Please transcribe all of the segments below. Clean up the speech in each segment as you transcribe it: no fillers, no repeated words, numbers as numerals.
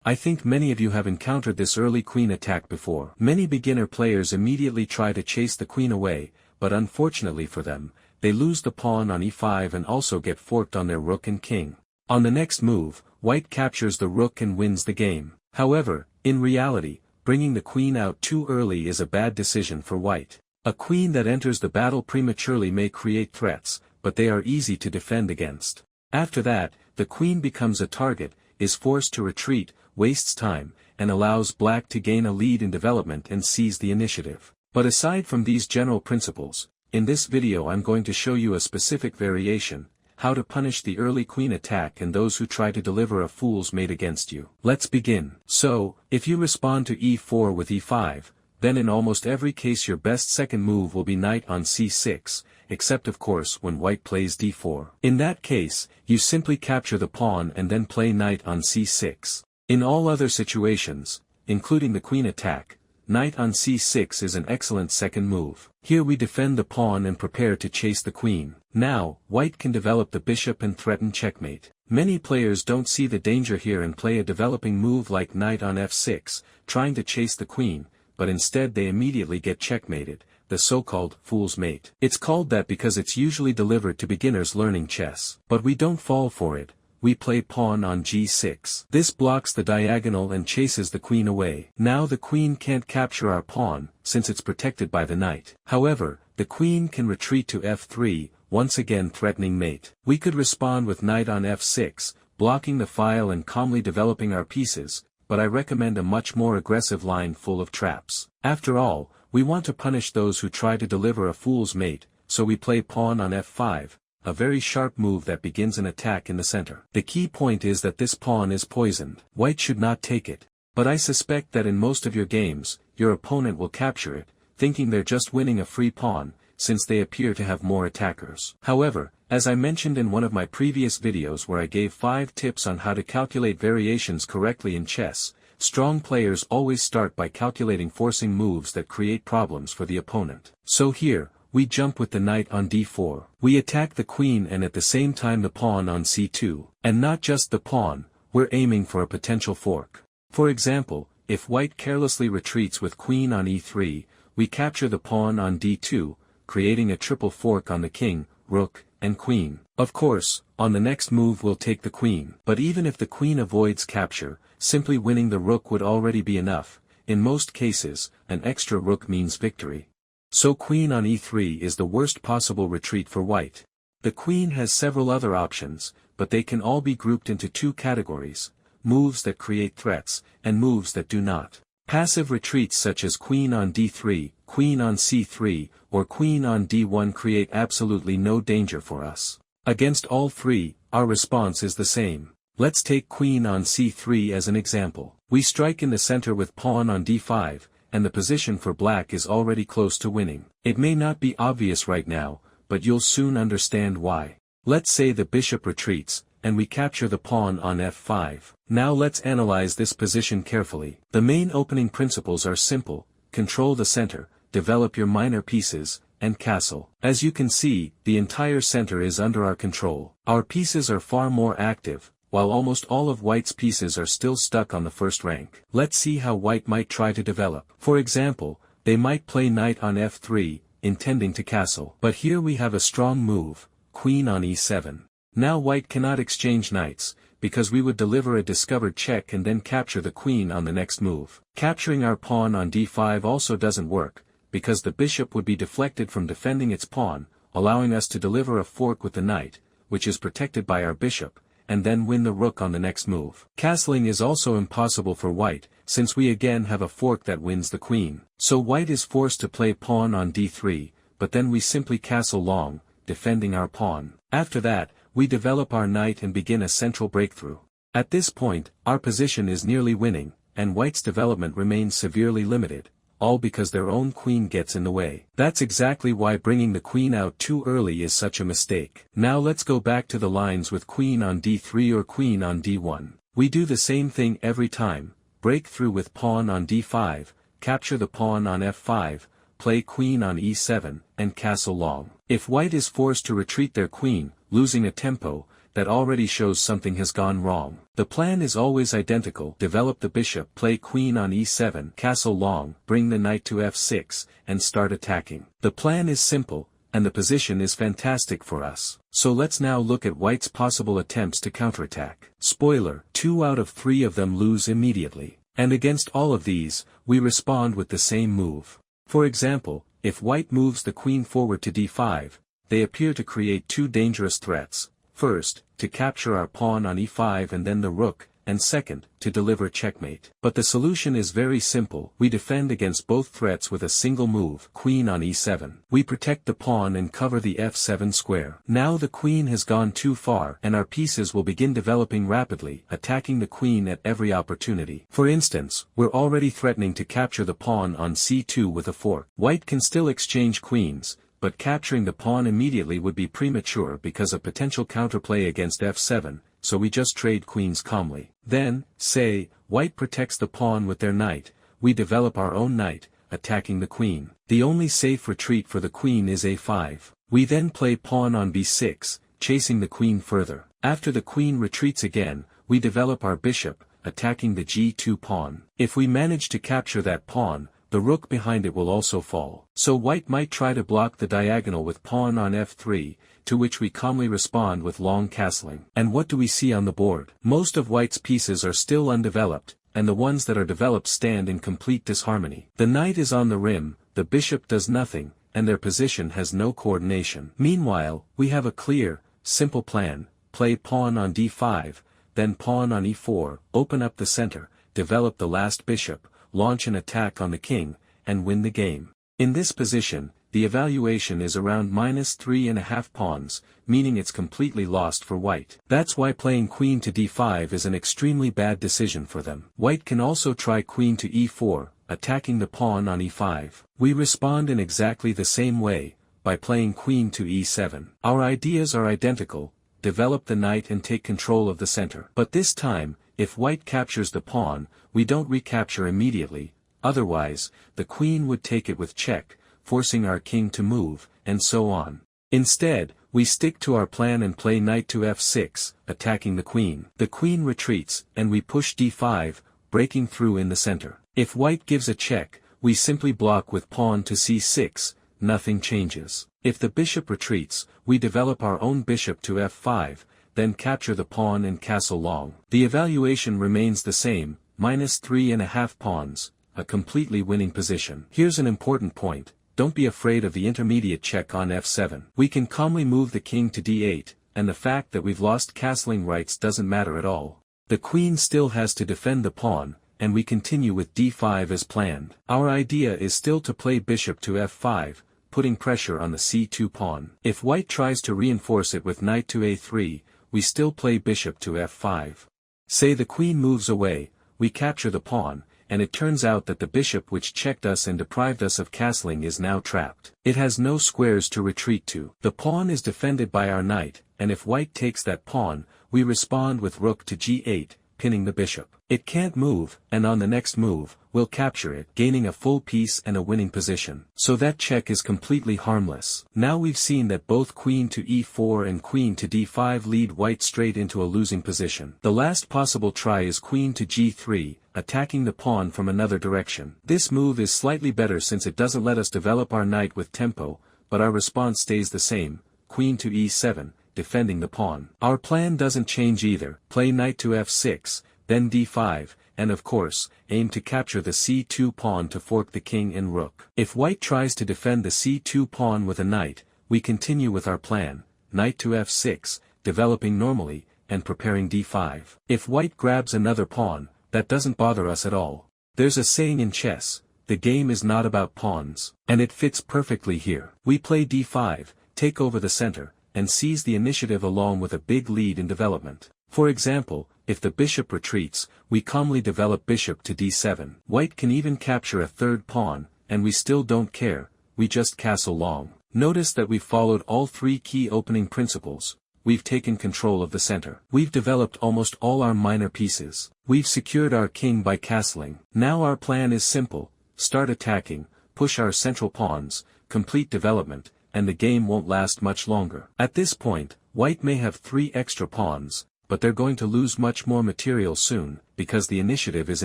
I think many of you have encountered this early queen attack before. Many beginner players immediately try to chase the queen away, but unfortunately for them, they lose the pawn on e5 and also get forked on their rook and king. On the next move, white captures the rook and wins the game. However, in reality, bringing the queen out too early is a bad decision for white. A queen that enters the battle prematurely may create threats, but they are easy to defend against. After that, the queen becomes a target, is forced to retreat, wastes time, and allows black to gain a lead in development and seize the initiative. But aside from these general principles, in this video I'm going to show you a specific variation, how to punish the early queen attack and those who try to deliver a fool's mate against you. Let's begin. So, if you respond to e4 with e5, then in almost every case your best second move will be knight on c6, except of course when white plays d4. In that case, you simply capture the pawn and then play knight on c6. In all other situations, including the queen attack, knight on c6 is an excellent second move. Here we defend the pawn and prepare to chase the queen. Now, white can develop the bishop and threaten checkmate. Many players don't see the danger here and play a developing move like knight on f6, trying to chase the queen, but instead they immediately get checkmated, the so-called fool's mate. It's called that because it's usually delivered to beginners learning chess. But we don't fall for it. We play pawn on g6. This blocks the diagonal and chases the queen away. Now the queen can't capture our pawn, since it's protected by the knight. However, the queen can retreat to f3, once again threatening mate. We could respond with knight on f6, blocking the file and calmly developing our pieces, but I recommend a much more aggressive line full of traps. After all, we want to punish those who try to deliver a fool's mate, so we play pawn on f5. A very sharp move that begins an attack in the center. The key point is that this pawn is poisoned. White should not take it. But I suspect that in most of your games, your opponent will capture it, thinking they're just winning a free pawn, since they appear to have more attackers. However, as I mentioned in one of my previous videos where I gave 5 tips on how to calculate variations correctly in chess, strong players always start by calculating forcing moves that create problems for the opponent. So here, we jump with the knight on d4. We attack the queen and at the same time the pawn on c2. And not just the pawn, we're aiming for a potential fork. For example, if white carelessly retreats with queen on e3, we capture the pawn on d2, creating a triple fork on the king, rook, and queen. Of course, on the next move we'll take the queen. But even if the queen avoids capture, simply winning the rook would already be enough. In most cases, an extra rook means victory. So queen on e3 is the worst possible retreat for white. The queen has several other options, but they can all be grouped into 2 categories: moves that create threats, and moves that do not. Passive retreats such as queen on d3, queen on c3, or queen on d1 create absolutely no danger for us. Against all 3, our response is the same. Let's take queen on c3 as an example. We strike in the center with pawn on d5, and the position for black is already close to winning. It may not be obvious right now, but you'll soon understand why. Let's say the bishop retreats, and we capture the pawn on f5. Now let's analyze this position carefully. The main opening principles are simple: control the center, develop your minor pieces, and castle. As you can see, the entire center is under our control. Our pieces are far more active, while almost all of white's pieces are still stuck on the first rank. Let's see how white might try to develop. For example, they might play knight on f3, intending to castle. But here we have a strong move, queen on e7. Now white cannot exchange knights, because we would deliver a discovered check and then capture the queen on the next move. Capturing our pawn on d5 also doesn't work, because the bishop would be deflected from defending its pawn, allowing us to deliver a fork with the knight, which is protected by our bishop, and then win the rook on the next move. Castling is also impossible for white, since we again have a fork that wins the queen. So white is forced to play pawn on d3, but then we simply castle long, defending our pawn. After that, we develop our knight and begin a central breakthrough. At this point, our position is nearly winning, and white's development remains severely limited, all because their own queen gets in the way. That's exactly why bringing the queen out too early is such a mistake. Now let's go back to the lines with queen on d3 or queen on d1. We do the same thing every time: break through with pawn on d5, capture the pawn on f5, play queen on e7, and castle long. If white is forced to retreat their queen, losing a tempo, that already shows something has gone wrong. The plan is always identical: develop the bishop, play queen on e7, castle long, bring the knight to f6, and start attacking. The plan is simple, and the position is fantastic for us. So let's now look at white's possible attempts to counterattack. Spoiler: 2 out of 3 of them lose immediately. And against all of these, we respond with the same move. For example, if white moves the queen forward to d5, they appear to create 2 dangerous threats: first, to capture our pawn on e5 and then the rook, and second, to deliver checkmate. But the solution is very simple: we defend against both threats with a single move, queen on e7. We protect the pawn and cover the f7 square. Now the queen has gone too far, and our pieces will begin developing rapidly, attacking the queen at every opportunity. For instance, we're already threatening to capture the pawn on c2 with a fork. White can still exchange queens, but capturing the pawn immediately would be premature because of potential counterplay against f7, so we just trade queens calmly. Then, say, white protects the pawn with their knight, we develop our own knight, attacking the queen. The only safe retreat for the queen is a5. We then play pawn on b6, chasing the queen further. After the queen retreats again, we develop our bishop, attacking the g2 pawn. If we manage to capture that pawn, the rook behind it will also fall. So white might try to block the diagonal with pawn on f3, to which we calmly respond with long castling. And what do we see on the board? Most of white's pieces are still undeveloped, and the ones that are developed stand in complete disharmony. The knight is on the rim, the bishop does nothing, and their position has no coordination. Meanwhile, we have a clear, simple plan: play pawn on d5, then pawn on e4, open up the center, develop the last bishop, launch an attack on the king, and win the game. In this position, the evaluation is around -3.5 pawns, meaning it's completely lost for white. That's why playing queen to d5 is an extremely bad decision for them. White can also try queen to e4, attacking the pawn on e5. We respond in exactly the same way, by playing queen to e7. Our ideas are identical: develop the knight and take control of the center. But this time, if white captures the pawn, we don't recapture immediately, otherwise, the queen would take it with check, forcing our king to move, and so on. Instead, we stick to our plan and play knight to f6, attacking the queen. The queen retreats, and we push d5, breaking through in the center. If white gives a check, we simply block with pawn to c6, nothing changes. If the bishop retreats, we develop our own bishop to f5, then capture the pawn and castle long. The evaluation remains the same, -3.5 pawns, a completely winning position. Here's an important point: don't be afraid of the intermediate check on f7. We can calmly move the king to d8, and the fact that we've lost castling rights doesn't matter at all. The queen still has to defend the pawn, and we continue with d5 as planned. Our idea is still to play bishop to f5, putting pressure on the c2 pawn. If white tries to reinforce it with knight to a3, we still play bishop to f5. Say the queen moves away, we capture the pawn, and it turns out that the bishop which checked us and deprived us of castling is now trapped. It has no squares to retreat to. The pawn is defended by our knight, and if white takes that pawn, we respond with rook to g8, pinning the bishop. It can't move, and on the next move, we'll capture it, gaining a full piece and a winning position. So that check is completely harmless. Now we've seen that both queen to e4 and queen to d5 lead white straight into a losing position. The last possible try is queen to g3, attacking the pawn from another direction. This move is slightly better since it doesn't let us develop our knight with tempo, but our response stays the same: queen to e7, defending the pawn. Our plan doesn't change either: play knight to f6, then d5, and of course, aim to capture the c2 pawn to fork the king and rook. If white tries to defend the c2 pawn with a knight, we continue with our plan: knight to f6, developing normally, and preparing d5. If white grabs another pawn, that doesn't bother us at all. There's a saying in chess: the game is not about pawns. And it fits perfectly here. We play d5, take over the center, and seize the initiative along with a big lead in development. For example, if the bishop retreats, we calmly develop bishop to d7. White can even capture a third pawn, and we still don't care, we just castle long. Notice that we've followed all 3 key opening principles. We've taken control of the center. We've developed almost all our minor pieces. We've secured our king by castling. Now our plan is simple: start attacking, push our central pawns, complete development, and the game won't last much longer. At this point, White may have 3 extra pawns, but they're going to lose much more material soon, because the initiative is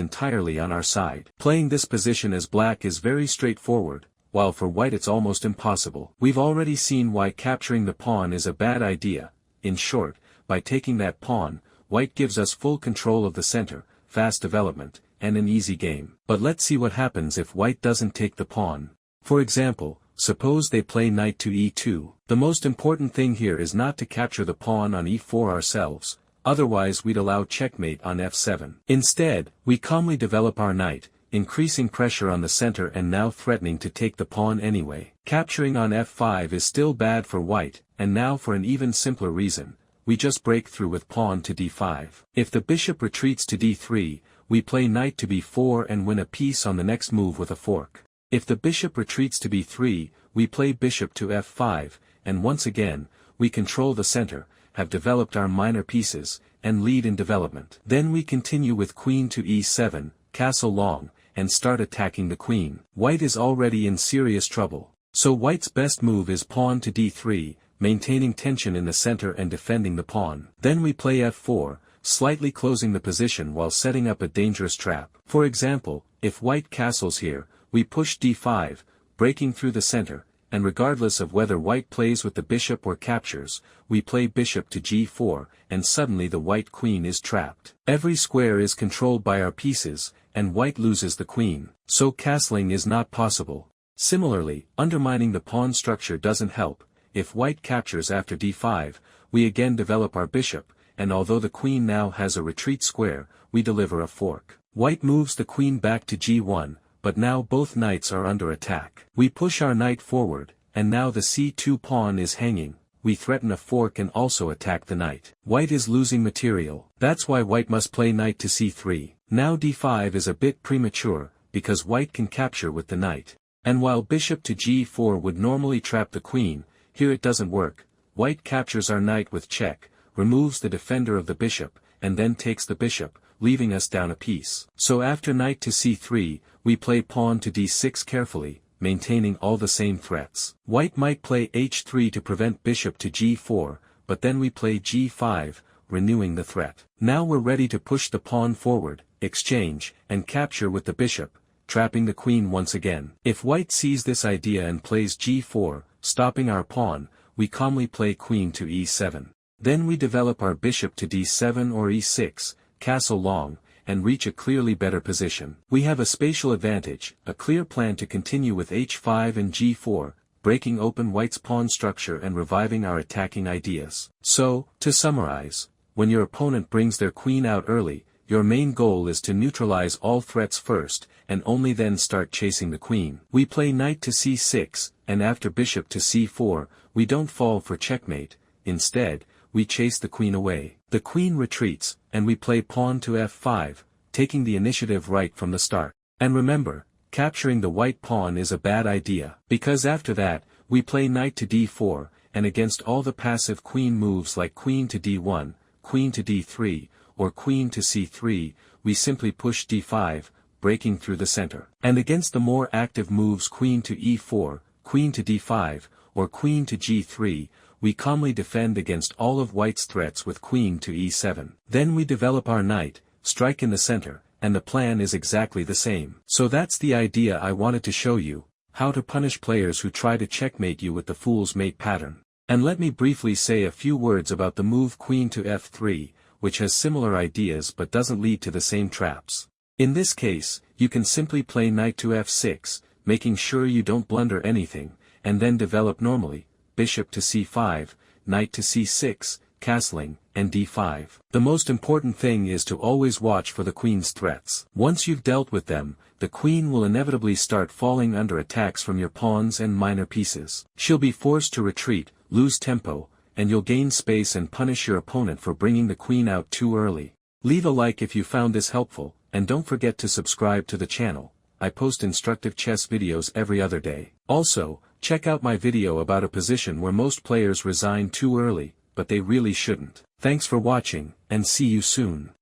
entirely on our side. Playing this position as black is very straightforward, while for white it's almost impossible. We've already seen why capturing the pawn is a bad idea. In short, by taking that pawn, white gives us full control of the center, fast development, and an easy game. But let's see what happens if white doesn't take the pawn. For example, suppose they play knight to e2. The most important thing here is not to capture the pawn on e4 ourselves, otherwise we'd allow checkmate on f7. Instead, we calmly develop our knight, increasing pressure on the center and now threatening to take the pawn anyway. Capturing on f5 is still bad for white, and now for an even simpler reason, we just break through with pawn to d5. If the bishop retreats to d3, we play knight to b4 and win a piece on the next move with a fork. If the bishop retreats to b3, we play bishop to f5, and once again, we control the center, have developed our minor pieces, and lead in development. Then we continue with queen to e7, castle long, and start attacking the queen. White is already in serious trouble, so white's best move is pawn to d3, maintaining tension in the center and defending the pawn. Then we play f4, slightly closing the position while setting up a dangerous trap. For example, if white castles here, we push d5, breaking through the center, and regardless of whether white plays with the bishop or captures, we play bishop to g4, and suddenly the white queen is trapped. Every square is controlled by our pieces, and white loses the queen, so castling is not possible. Similarly, undermining the pawn structure doesn't help. If white captures after d5, we again develop our bishop, and although the queen now has a retreat square, we deliver a fork. White moves the queen back to g1, but now both knights are under attack. We push our knight forward, and now the c2 pawn is hanging. We threaten a fork and also attack the knight. White is losing material. That's why white must play knight to c3. Now d5 is a bit premature, because white can capture with the knight. And while bishop to g4 would normally trap the queen, here it doesn't work. White captures our knight with check, removes the defender of the bishop, and then takes the bishop, leaving us down a piece. So after knight to c3, we play pawn to d6 carefully, maintaining all the same threats. White might play h3 to prevent bishop to g4, but then we play g5, renewing the threat. Now we're ready to push the pawn forward, exchange, and capture with the bishop, trapping the queen once again. If white sees this idea and plays g4, stopping our pawn, we calmly play queen to e7. Then we develop our bishop to d7 or e6, castle long, and reach a clearly better position. We have a spatial advantage, a clear plan to continue with h5 and g4, breaking open white's pawn structure and reviving our attacking ideas. So, to summarize, when your opponent brings their queen out early, your main goal is to neutralize all threats first, and only then start chasing the queen. We play knight to c6, and after bishop to c4, we don't fall for checkmate. Instead, we chase the queen away. The queen retreats, and we play pawn to f5, taking the initiative right from the start. And remember, capturing the white pawn is a bad idea, because after that, we play knight to d4, and against all the passive queen moves like queen to d1, queen to d3, or queen to c3, we simply push d5, breaking through the center. And against the more active moves queen to e4, queen to d5, or queen to g3, we calmly defend against all of white's threats with queen to e7. Then we develop our knight, strike in the center, and the plan is exactly the same. So that's the idea I wanted to show you, how to punish players who try to checkmate you with the fool's mate pattern. And let me briefly say a few words about the move queen to f3, which has similar ideas but doesn't lead to the same traps. In this case, you can simply play knight to f6, making sure you don't blunder anything, and then develop normally, bishop to c5, knight to c6, castling, and d5. The most important thing is to always watch for the queen's threats. Once you've dealt with them, the queen will inevitably start falling under attacks from your pawns and minor pieces. She'll be forced to retreat, lose tempo, and you'll gain space and punish your opponent for bringing the queen out too early. Leave a like if you found this helpful, and don't forget to subscribe to the channel. I post instructive chess videos every other day. Also, check out my video about a position where most players resign too early, but they really shouldn't. Thanks for watching, and see you soon.